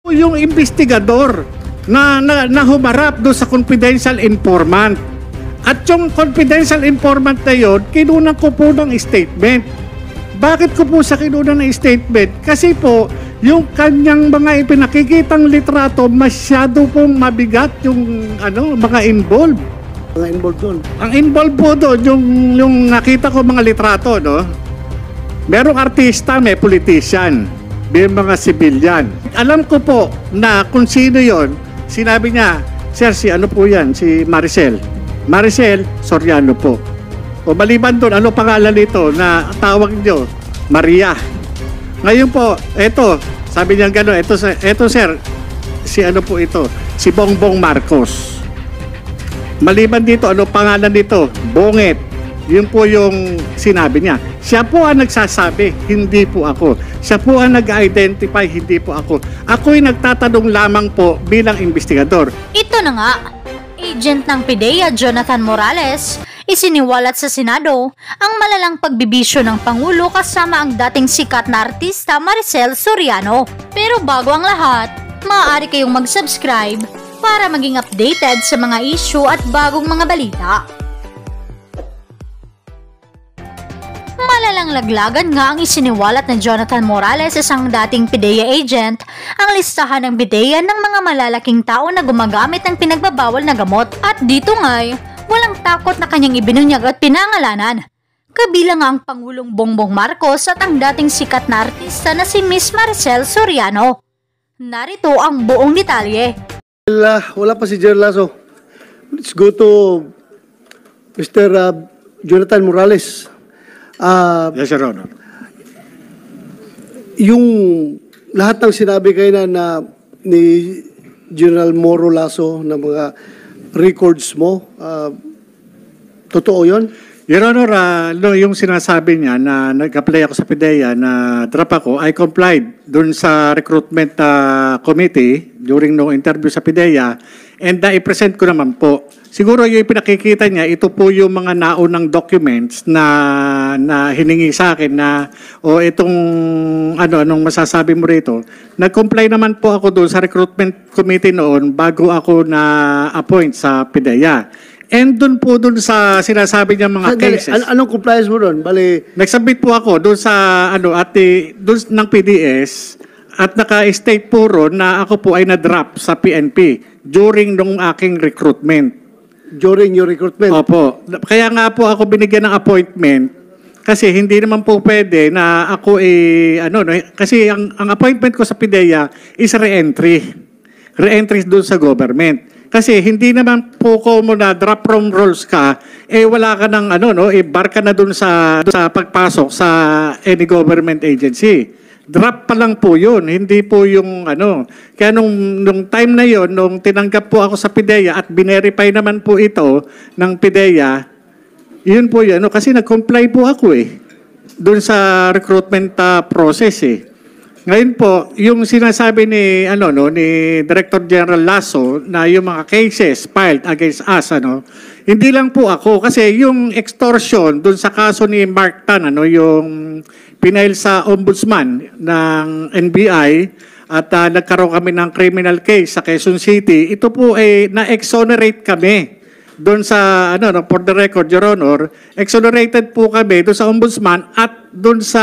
Yung investigador na humarap doon sa confidential informant. At yung confidential informant na yun, kinunan ko po ng statement. Bakit ko po sa kinunan ng statement? Kasi po, yung kanyang mga ipinakikitang litrato, masyado pong mabigat yung mga involved. Mga involved doon. Ang involved po doon, yung nakita ko mga litrato, no? Merong artista, may politician, may mga civilian. Alam ko po na kung sino yon, sinabi niya, sir, si ano po yan, si Maricel. Maricel Soriano po. O maliban doon, ano pangalan nito na tawag niyo? Maria. Ngayon po, eto, sabi niya gano'n, eto sir, si ano po ito? Si Bongbong Marcos. Maliban dito, ano pangalan nito? Bonget. Yun po yung sinabi niya. Siya po ang nagsasabi, hindi po ako. Siya po ang nag-identify, hindi po ako. Ako'y nagtatanong lamang po bilang investigador. Ito na nga, agent ng PIDEA Jonathan Morales, isiniwalat sa Senado ang malalang pagbibisyo ng Pangulo kasama ang dating sikat na artista Maricel Soriano. Pero bago ang lahat, maaari kayong mag-subscribe para maging updated sa mga issue at bagong mga balita. Malalang laglagan nga ang isiniwalat ng Jonathan Morales, isang dating PIDEA agent, ang listahan ng PIDEA ng mga malalaking tao na gumagamit ng pinagbabawal na gamot. At dito nga'y walang takot na kanyang ibinunyag at pinangalanan. Kabilang nga ang Pangulong Bongbong Marcos at ang dating sikat na artista na si Miss Maricel Soriano. Narito ang buong detalye. Wala pa si Jerry Lasso. Let's go to Mr. Jonathan Morales. Yes, Your Honor. Yung lahat ng sinabi kayo na ni General Moro Lasso na mga records mo, totoo yun? Your Honor, yung sinasabi niya na nag-apply ako sa PIDEA na drop ako, I complied dun sa recruitment committee during no interview sa PIDEA and i-present ko naman po. Siguro yung pinakikita niya, ito po yung mga naunang documents na hiningi sa akin na itong anong masasabi mo rito. Nag-comply naman po ako doon sa recruitment committee noon bago ako na-appoint sa PIDEA. And doon po sa sinasabi niya mga cases. Anong compliance mo doon? Bali, nag-submit po ako doon sa doon ng PDS at naka-state po ron na ako po ay na-drop sa PNP during nung aking recruitment. During your recruitment? Opo. Kaya nga po ako binigyan ng appointment kasi hindi naman po pwede na ako kasi ang appointment ko sa PIDEA is re-entry. Re-entry doon sa government. Kasi hindi naman po ko mo na drop from roles ka, wala ka ng bar ka na doon sa pagpasok sa any government agency. Drop pa lang po yun, hindi po yung Kaya nung time na yon, nung tinanggap po ako sa PIDEA at binerify naman po ito ng PIDEA, yun po yun, kasi nag-comply po ako doon sa recruitment process Ngayon po, yung sinasabi ni Director General Lasso na yung mga cases filed against us hindi lang po ako kasi yung extortion dun sa kaso ni Mark Tan yung pinail sa ombudsman ng NBI at nagkaroon kami ng criminal case sa Quezon City, ito po na-exonerate kami. Doon sa, for the record, Your Honor, exonerated po kami doon sa ombudsman at doon sa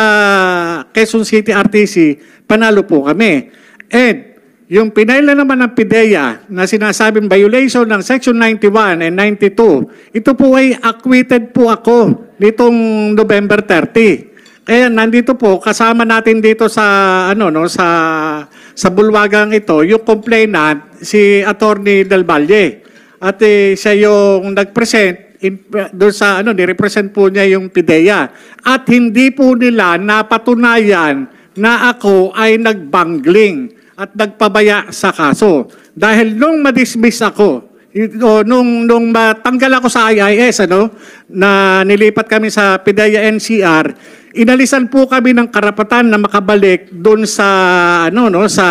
Quezon City RTC, panalo po kami. And yung pinaila naman ng PIDEA na sinasabing violation ng Section 91 and 92, ito po ay acquitted po ako nitong November 30. Kaya nandito po, kasama natin dito sa, sa bulwagang ito, yung complainant, si Attorney Del Valle. At siya yung nag-present doon sa ni-represent po niya yung PIDEA. At hindi po nila napatunayan na ako ay nagbangling at nagpabaya sa kaso. Dahil nung madismiss ako, nung matanggal ako sa IIS, na nilipat kami sa PIDEA NCR, inalisan po kami ng karapatan na makabalik doon sa sa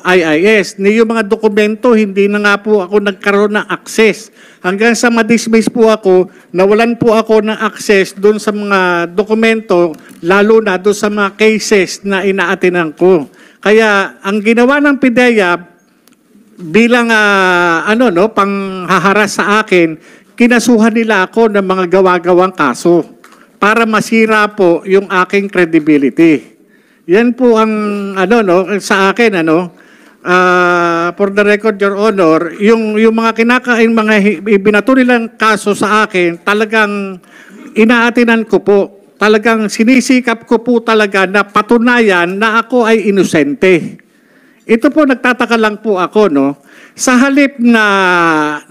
IIS. Yung mga dokumento hindi na nga po ako nagkaroon ng access. Hanggang sa ma-dismiss po ako, nawalan po ako ng access doon sa mga dokumento, lalo na doon sa mga cases na inaatinan ko. Kaya ang ginawa ng PIDEA bilang panghaharas sa akin, kinasuhan nila ako ng mga gawa-gawang kaso para masira po yung aking credibility. Yan po ang sa akin for the record, Your Honor, yung mga ibinato nilang kaso sa akin, talagang inaatinan ko po. Talagang sinisikap ko po talaga na patunayan na ako ay inosente. Ito po, nagtataka lang po ako, sa halip na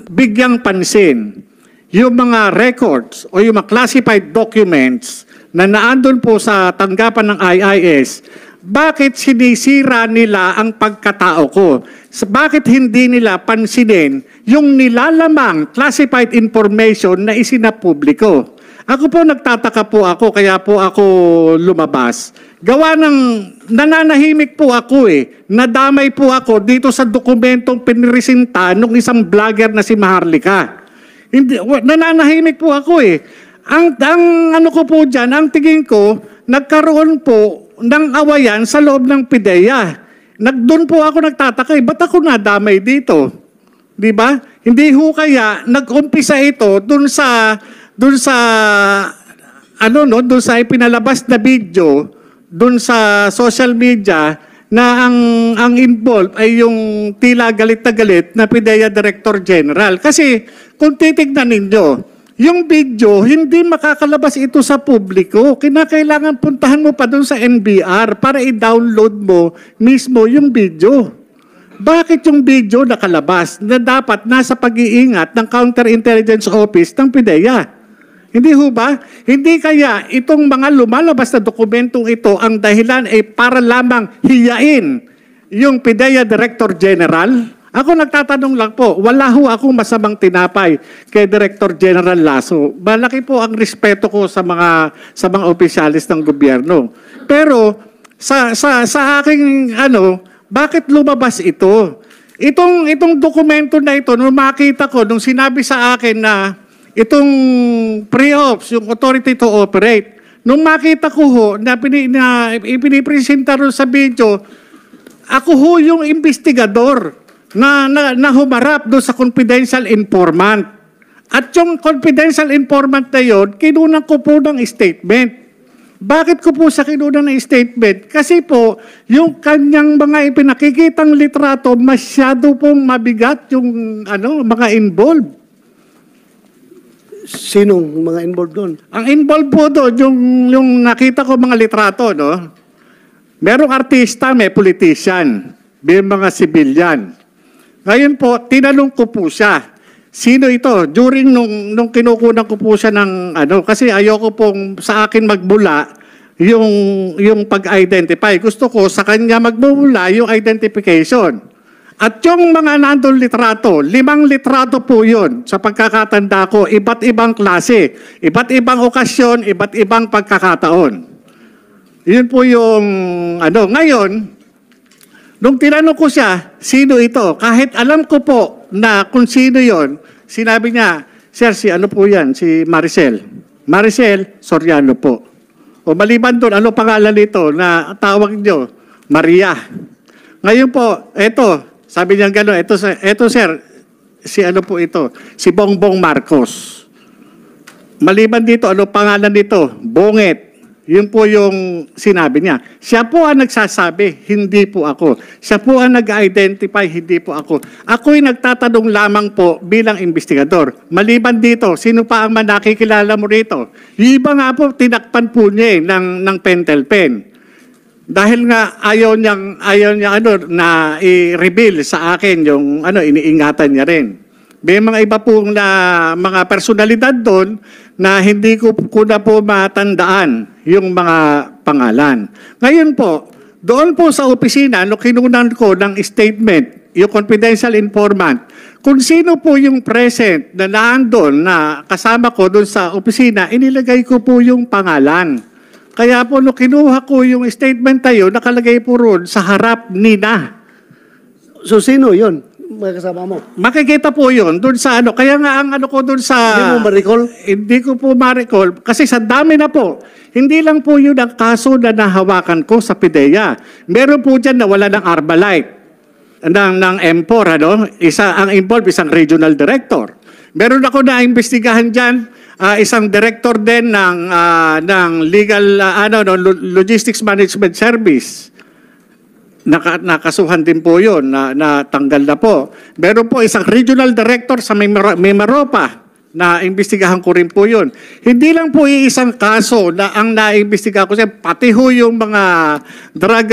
bigyang pansin yung mga records o yung mga classified documents na naandun po sa tanggapan ng IIS, bakit sinisira nila ang pagkatao ko? Bakit hindi nila pansinin yung nilalamang classified information na isinapubliko? Ako po, nagtataka po ako, kaya po ako lumabas. Gawa ng nananahimik po ako Nadamay po ako dito sa dokumentong pinirisinta ng isang vlogger na si Maharlika. Nananahimik po ako Ang ko po dyan, ang tingin ko, nagkaroon po ng awayan sa loob ng PIDEA. Doon po ako nagtataka, ba't ako nadamay dito? Di ba? Hindi ho kaya nag-umpisa ito doon sa ipinalabas na video doon sa social media na ang involved ay yung tila galit na galit na PIDEA Director General. Kasi kung titignan ninyo, yung video, hindi makakalabas ito sa publiko. Kinakailangan puntahan mo pa doon sa NBR para i-download mo mismo yung video. Bakit yung video nakalabas na dapat nasa pag-iingat ng Counterintelligence Office ng PIDEA? Hindi ho ba? Hindi kaya itong mga lumalabas na dokumentong ito ang dahilan ay para lamang hiyain yung PIDEA Director General? Ako nagtatanong lang po, wala ho akong masamang tinapay kay Director General Lasso. Malaki po ang respeto ko sa mga opisyalis ng gobyerno. Pero sa aking bakit lumabas ito? Itong dokumento na ito, nung makita ko, nung sinabi sa akin na itong pre-ops, yung authority to operate, nung makita ko ho na ipinipresenta rin sa video, ako ho yung investigador na humarap doon sa confidential informant. At yung confidential informant na yun, kinunan ko po ng statement. Bakit ko po sa kinunan ng statement? Kasi po, yung kanyang mga ipinakikitang litrato, masyado pong mabigat yung mga involved. Sinong mga involved doon? Ang involved po doon, yung nakita ko mga litrato, merong artista, may politician, may mga civilian. Ngayon po, tinanong ko po siya, sino ito? During nung kinukunan ko po siya ng kasi ayoko pong sa akin magbula yung pag-identify. Gusto ko sa kanya magbula yung identification. At yung mga nandun litrato, 5 litrato po yun sa pagkakatanda ko, iba't ibang klase, iba't ibang okasyon, iba't ibang pagkakataon. Yun po yung Ngayon, nung tinanong ko siya, sino ito? Kahit alam ko po na kung sino yon, sinabi niya, Sir, po yan? Si Maricel. Maricel Soriano po. O maliban doon, ano pangalan nito na tawag niyo? Maria. Ngayon po, sabi niya gano'n, ito sir, po ito? Si Bongbong Marcos. Maliban dito, ano pangalan nito? Bonget. Yun po yung sinabi niya. Siya po ang nagsasabi, hindi po ako. Siya po ang nag-identify, hindi po ako. Ako'y nagtatanong lamang po bilang investigador. Maliban dito, sino pa ang nakikilala mo rito? Yung iba nga po, tinakpan po niya ng pentel pen. Dahil nga ayaw niya na i-reveal sa akin yung iniingatan niya rin. May mga iba pong mga personalidad doon na hindi ko na po matandaan yung mga pangalan. Ngayon po, doon po sa opisina, kinunan ko ng statement, yung confidential informant, kung sino po yung present na naandun na kasama ko doon sa opisina, inilagay ko po yung pangalan. Kaya po, nung kinuha ko yung statement tayo, nakalagay po roon sa harap nina. So, sino yun? mga kasama mo? Makikita po yun dun sa ano. Kaya nga ang ano ko dun sa... Hindi mo ma-recall? Hindi ko po ma-recall. Kasi sa dami na po. Hindi lang po yun ang kaso na nahawakan ko sa PIDEA. Meron po dyan na wala ng Arbalite. Ng M4, ano? Ang involved, isang regional director. Meron ako na imbestigahan dyan, isang director din ng legal, logistics management service. Nakasuhan din po yun, natanggal na po. Meron po isang regional director sa Mimaropa na imbestigahan ko rin po yun. Hindi lang po iisang kaso na ang naimbestigahan ko siya, pati ho yung mga drug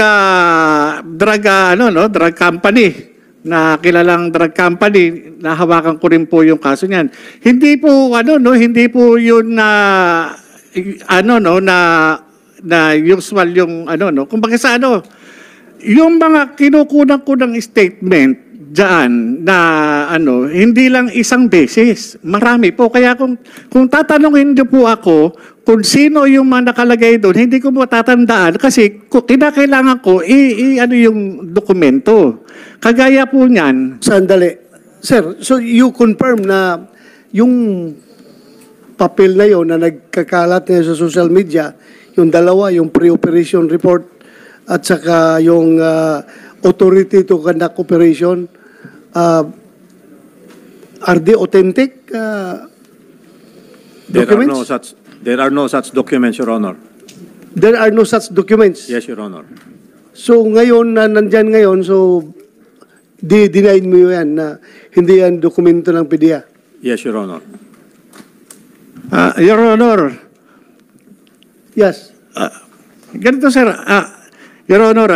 company, na kilalang drug company, nahawakan ko rin po yung kaso niyan. Hindi po hindi po yun na usual yung kumbaga sa yung mga kinukunan ko ng statement diyan na hindi lang isang beses, marami po. Kaya kung tatanungin niyo po ako kung sino yung mga nakalagay doon, hindi ko po tatandaan kasi kinakailangan ko yung dokumento. Kagaya po niyan. Sandali. Sir, so you confirm na yung papel na yon na nagkakalat na sa social media, yung dalawa, yung pre-operation report at saka yung authority to conduct operation, are they authentic documents? There are no such documents, Your Honor. There are no such documents? Yes, Your Honor. So ngayon, na nandyan ngayon, so denied mo yan na hindi yan dokumento ng PIDEA? Yes, Your Honor. Your Honor. Yes. Ganito, sir. Your Honor,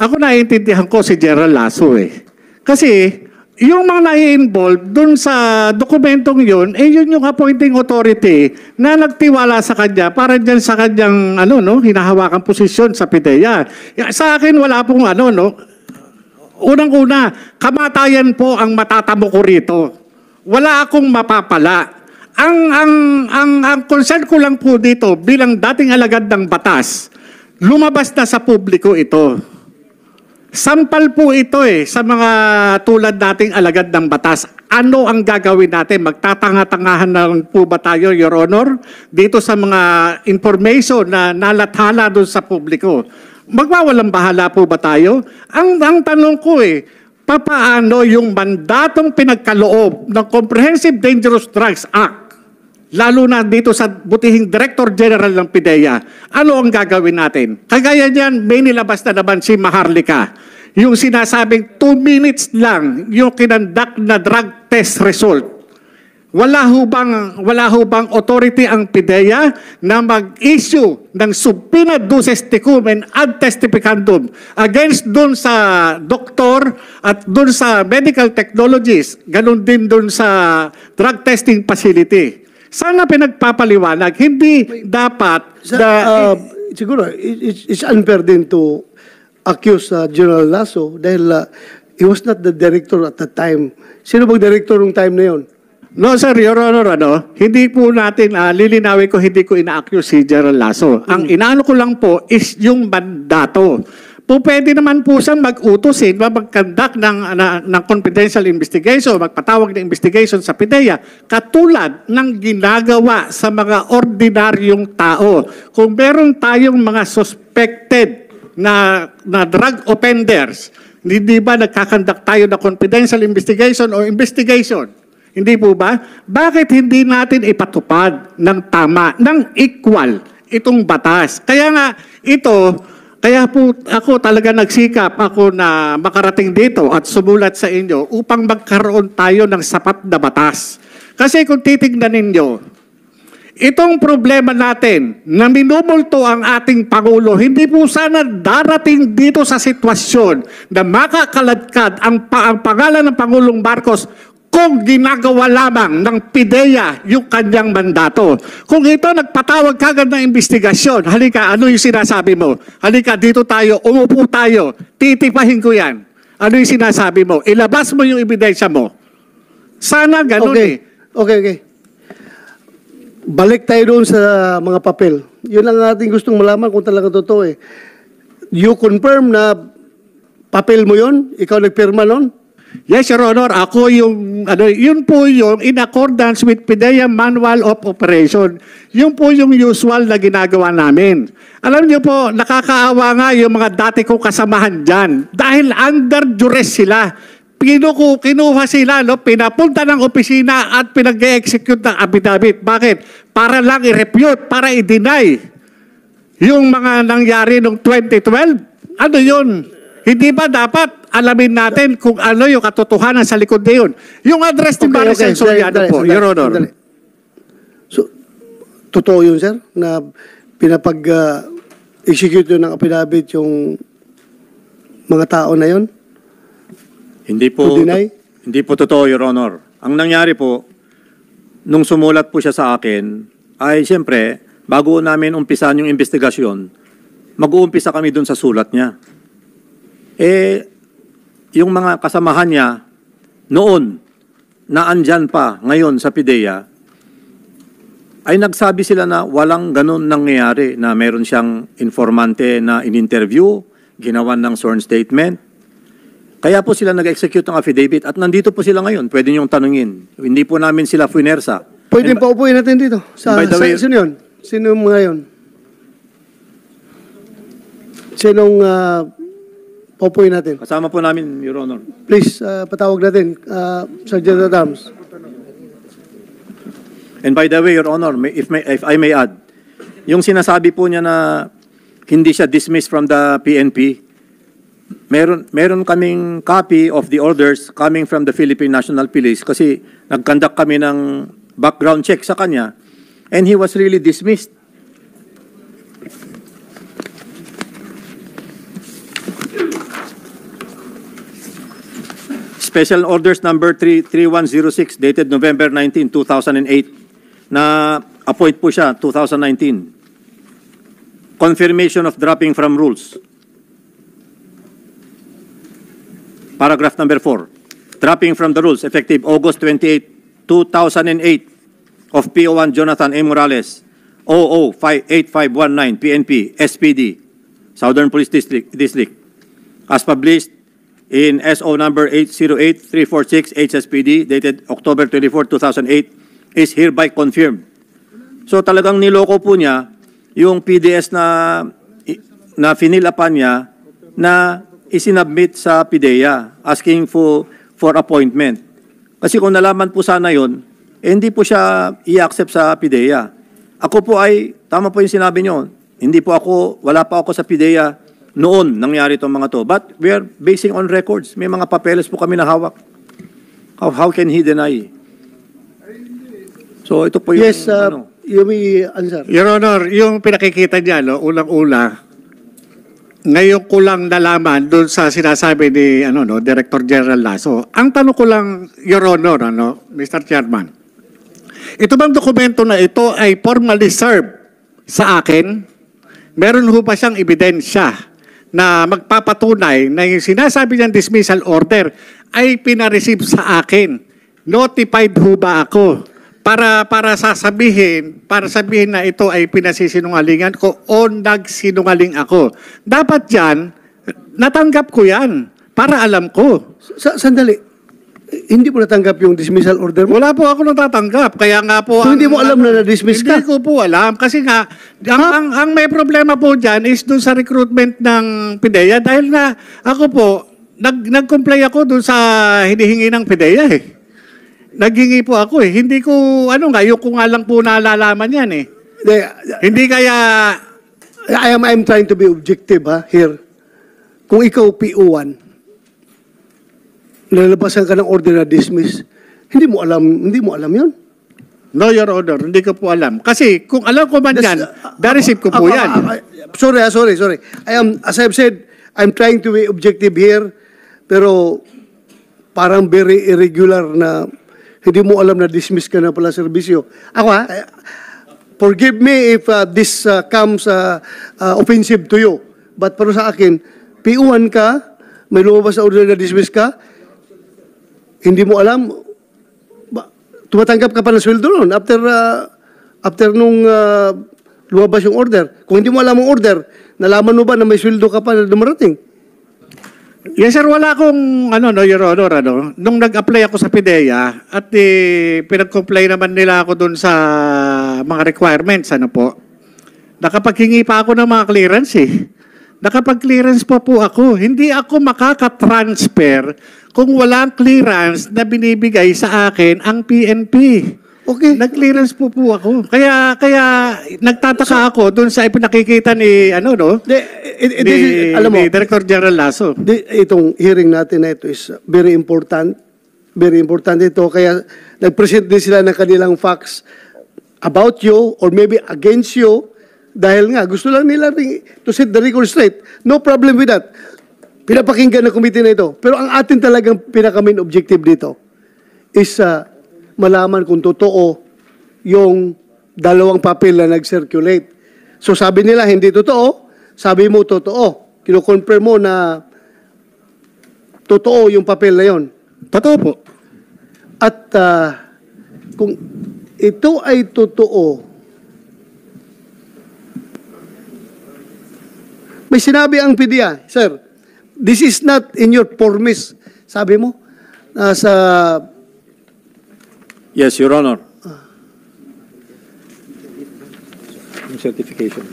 ako naiintindihan ko si General Lasso eh. Kasi, yung mga nai-involve dun sa dokumentong yun, yun yung appointing authority na nagtiwala sa kanya para dyan sa kanyang, hinahawakan posisyon sa PIDEA. Sa akin, wala pong unang-una, kamatayan po ang matatamo ko rito. Wala akong mapapala. Ang concern ko lang po dito bilang dating alagad ng batas, lumabas na sa publiko ito. Sampal po ito sa mga tulad nating alagad ng batas. Ano ang gagawin natin? Magtatanga-tangahan na lang po ba tayo, Your Honor, dito sa mga information na nalathala doon sa publiko? Magwawalang bahala po ba tayo? Ang tanong ko papaano yung mandatong pinagkaloob ng Comprehensive Dangerous Drugs Act, lalo na dito sa butihing Director General ng PIDEA, ano ang gagawin natin? Kagaya niyan, may nilabas na naman si Maharlika. Yung sinasabing 2 minutes lang yung kinandak na drug test result. Wala ho bang authority ang PIDEA na mag-issue ng subpoena duces tecum ad testificandum against dun sa doktor at dun sa medical technologies, ganun din dun sa drug testing facility. Sana pinagpapaliwanag, hindi dapat siguro, it's unfair din to accuse General Lasso dahil he was not the director at the time. Sino bang director nung time na yon? No, sir, Your Honor, hindi po natin, lilinawin ko, hindi ko ina-accuse si General Lasso. Ang inaano ko lang po is yung mandato. Pwede naman po siyang mag-utos, mag-conduct ng confidential investigation, magpatawag ng investigation sa PIDEA, katulad ng ginagawa sa mga ordinaryong tao. Kung meron tayong mga suspected na drug offenders, hindi ba nagkakandak tayo na confidential investigation o investigation? Hindi po ba? Bakit hindi natin ipatupad ng tama, ng equal itong batas? Kaya nga kaya po ako talaga nagsikap ako na makarating dito at sumulat sa inyo upang magkaroon tayo ng sapat na batas. Kasi kung titignan ninyo, itong problema natin na minumulto ang ating Pangulo, hindi po sana darating dito sa sitwasyon na makakaladkad ang pangalan ng Pangulong Marcos kung ginagawa lamang ng PIDEA yung kanyang mandato. Kung ito nagpatawag kagad ng investigasyon, halika, ano yung sinasabi mo? Halika, dito tayo, umupo tayo, titipahin ko yan. Ano yung sinasabi mo? Ilabas mo yung ebidensya mo. Sana ganun Okay. Balik tayo doon sa mga papel. Yun lang natin gustong malaman kung talaga totoo You confirm na papel mo yon? Ikaw nagpirma nun? Yes, Your Honor. Ako yung, yun po yung in accordance with PIDEA Manual of Operation. Yun po yung usual na ginagawa namin. Alam niyo po, nakakaawa nga yung mga dati kong kasamahan dyan. Dahil under duress sila. Kinuha sila, pinapunta ng opisina at pinag-execute ng affidavit. Bakit? Para lang i-refute, para i-deny yung mga nangyari noong 2012. Ano yun? Hindi ba dapat alamin natin kung ano yung katotohanan sa likod na yun? Yung address ni Maricel Soriano po, Your Honor. So, totoo yun, sir, na pinapag-execute yun ng affidavit yung mga tao na yun? Hindi po totoo, Your Honor. Ang nangyari po, nung sumulat po siya sa akin, ay siyempre, bago namin umpisan yung investigasyon, mag-uumpisa kami dun sa sulat niya. Yung mga kasamahan niya noon na andyan pa ngayon sa PIDEA, ay nagsabi sila na walang ganun nangyayari, na meron siyang informante na in-interview, ginawan ng sworn statement. Kaya po sila nag-execute ng affidavit at nandito po sila ngayon. Pwede niyong tanungin. Hindi po namin sila fuinersa. Pwede pa upuin natin dito. Sino yun? Sino mga yun? Sinong upuin natin? Kasama po namin, Your Honor. Please, patawag natin. Sergeant Adams. And by the way, Your Honor, if I may add, yung sinasabi po niya na hindi siya dismissed from the PNP, meron kaming copy of the orders coming from the Philippine National Police kasi nag-conduct kami ng background check sa kanya and he was really dismissed. Special Orders number 3106 dated November 19, 2008 na appoint po siya 2019. Confirmation of dropping from rules. Paragraph number 4. Dropping from the rules effective August 28, 2008 of PO1 Jonathan A. Morales 008519 PNP SPD Southern Police District as published in SO number 808346 HSPD dated October 24, 2008 is hereby confirmed. So talagang niloko po niya yung PDS na finilapan niya na isinubmit sa PIDEA asking for appointment. Kasi kung nalaman po sana yun, hindi po siya i-accept sa PIDEA. Ako po ay, tama po yung sinabi niyo, wala pa ako sa PIDEA noon nangyari itong mga to. But we are basing on records. May mga papeles po kami na hawak. How can he deny? So ito po yung... Yes, you may answer. Your Honor, yung pinakikita niya, unang-una, ngayon ko lang nalaman doon sa sinasabi ni Director General Lasso. Ang tanong ko lang, Your Honor, Mr. Chairman, ito bang dokumento na ito ay formally served sa akin? Meron ho ba siyang ebidensya na magpapatunay na yung sinasabi niyang dismissal order ay pinareceive sa akin? Notified ho ba ako? Para sabihin na ito ay pinasisinungalingan ko o nagsinungaling ako. Dapat yan, natanggap ko yan para alam ko. Sandali. Hindi mo natanggap yung dismissal order mo? Wala po ako natatanggap. Kaya nga po... So, hindi mo alam na na-dismiss ka? Hindi ko po alam. Kasi nga, ang may problema po dyan is doon sa recruitment ng PIDEA. Dahil nga, ako po, nag-comply ako doon sa hinihingi ng PIDEA eh. Naghingi po ako eh. Hindi ko, yung ko nga lang po nalalaman yan eh. Hindi kaya... I'm trying to be objective here. Kung ikaw PO1, nalabasan ka ng order na dismiss, hindi mo alam yun? No, Your Honor, hindi ko po alam. Kasi kung alam ko man yan, na-receive ko po yan. Sorry. As I've said, I'm trying to be objective here, pero parang very irregular na hindi mo alam na dismiss ka na pala serbisyo. Ako forgive me if this comes offensive to you. But para sa akin, PO1 ka, may lumabas sa order na dismiss ka, hindi mo alam, tumatanggap ka pa ng sweldo noon after nung lumabas yung order. Kung hindi mo alam ang order, nalaman mo ba na may sweldo ka pa na dumarating? Yes sir, wala akong Your Honor, nung nag-apply ako sa PIDEA at pinag-comply naman nila ako dun sa mga requirements, nakapaghingi pa ako ng mga clearance Nakapag-clearance pa po ako. Hindi ako makaka-transfer kung walang clearance na binibigay sa akin ang PNP. Okay. Nag-clearance po ako. Kaya nagtataka ako dun sa ipinakikita ni alam mo, ni Director General Lasso. Itong hearing natin na ito is very important. Very important ito. Kaya nag-present din sila ng kanilang facts about you or maybe against you dahil nga gusto lang nila to set the record straight. No problem with that. Pinapakinggan ng committee na ito. Pero ang atin talagang pinaka-main objective dito is malaman kung totoo yung dalawang papel na nag-circulate. So sabi nila hindi totoo, sabi mo totoo. Kino-confirm mo na totoo yung papel na yon. Totoo po. At kung ito ay totoo, may sinabi ang PIDEA, sir, this is not in your formis. Sabi mo, sa Yes, Your Honor. Yung certification.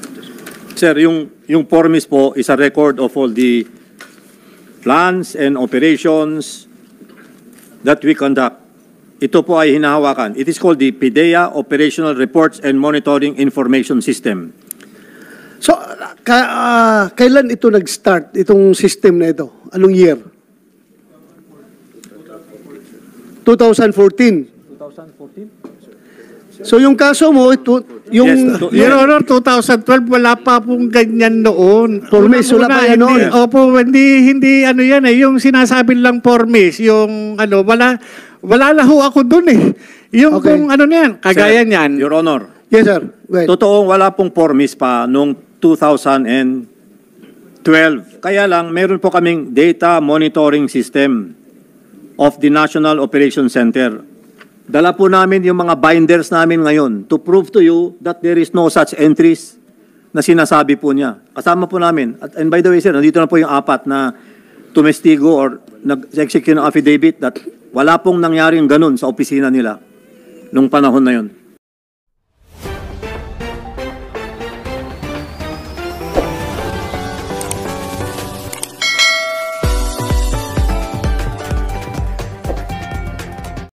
Sir, yung formis po is a record of all the plans and operations that we conduct. Ito po ay hinahawakan. It is called the PIDEA Operational Reports and Monitoring Information System. So, kailan ito nag-start, itong system na ito? Anong year? 2014. So, yung kaso mo, yung... Your Honor, 2012, wala pa pong ganyan noon. Formis, wala pa yan noon. Opo, hindi yan yung sinasabi lang formis, yung wala laho ako dun Yung Okay. kung yan, kagaya Sir, niyan. Your Honor. Yes, sir. Wait. Totoong wala pong formis pa noong 2012. Kaya lang, meron po kaming data monitoring system of the National Operations Center. Dala po namin yung mga binders namin ngayon to prove to you that there is no such entries na sinasabi po niya. Kasama po namin. And by the way, sir, nandito na po yung apat na tumestigo or nag-execute ng affidavit that wala pong nangyaring ganun sa opisina nila nung panahon na yun.